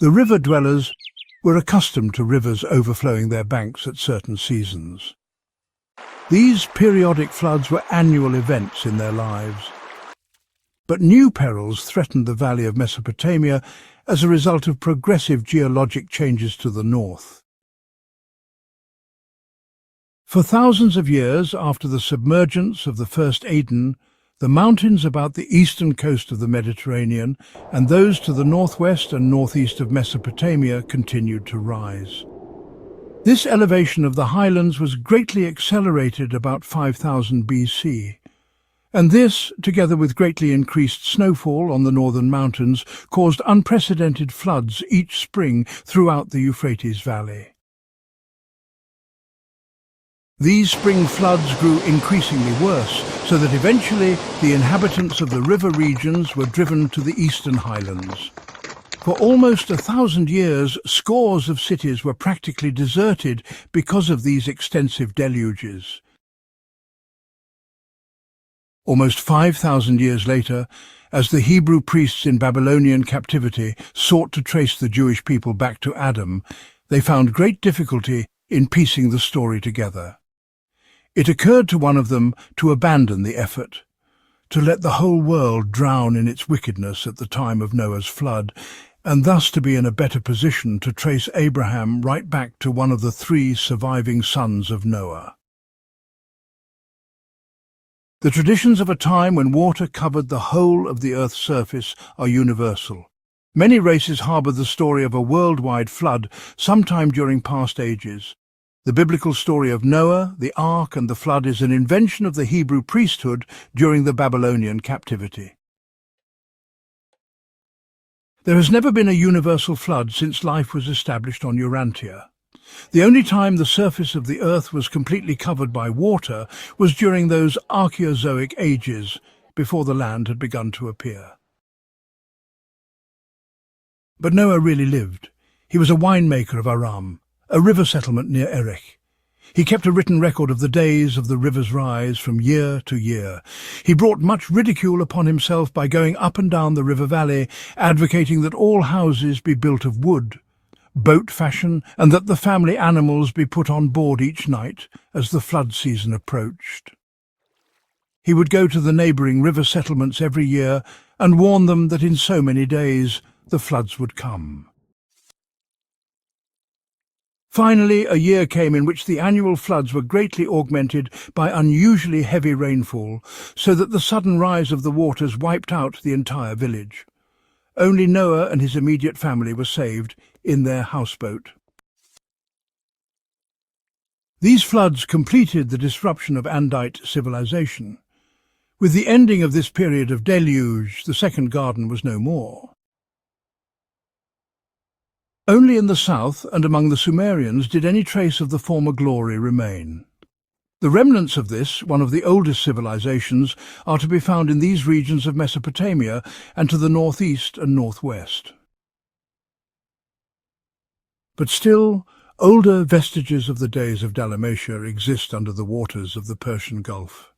The river dwellers were accustomed to rivers overflowing their banks at certain seasons. These periodic floods were annual events in their lives. But new perils threatened the valley of Mesopotamia as a result of progressive geologic changes to the north. For thousands of years after the submergence of the first Aden, the mountains about the eastern coast of the Mediterranean and those to the northwest and northeast of Mesopotamia continued to rise. This elevation of the highlands was greatly accelerated about 5000 BC, and this, together with greatly increased snowfall on the northern mountains, caused unprecedented floods each spring throughout the Euphrates Valley. These spring floods grew increasingly worse, so that eventually the inhabitants of the river regions were driven to the eastern highlands. For almost 1,000 years, scores of cities were practically deserted because of these extensive deluges. Almost 5,000 years later, as the Hebrew priests in Babylonian captivity sought to trace the Jewish people back to Adam, they found great difficulty in piecing the story together. It occurred to one of them to abandon the effort, to let the whole world drown in its wickedness at the time of Noah's flood, and thus to be in a better position to trace Abraham right back to one of the 3 surviving sons of Noah. The traditions of a time when water covered the whole of the Earth's surface are universal. Many races harbour the story of a worldwide flood sometime during past ages. The biblical story of Noah, the Ark and the flood is an invention of the Hebrew priesthood during the Babylonian captivity. There has never been a universal flood since life was established on Urantia. The only time the surface of the earth was completely covered by water was during those Archaeozoic ages, before the land had begun to appear. But Noah really lived. He was a winemaker of Aram, a river settlement near Erech. He kept a written record of the days of the river's rise from year to year. He brought much ridicule upon himself by going up and down the river valley, advocating that all houses be built of wood, boat fashion, and that the family animals be put on board each night as the flood season approached. He would go to the neighbouring river settlements every year and warn them that in so many days the floods would come. Finally, a year came in which the annual floods were greatly augmented by unusually heavy rainfall, so that the sudden rise of the waters wiped out the entire village. Only Noah and his immediate family were saved in their houseboat. These floods completed the disruption of Andite civilization. With the ending of this period of deluge, the second garden was no more. Only in the south and among the Sumerians did any trace of the former glory remain. The remnants of this, one of the oldest civilizations, are to be found in these regions of Mesopotamia and to the northeast and northwest. But still, older vestiges of the days of Dalmatia exist under the waters of the Persian Gulf.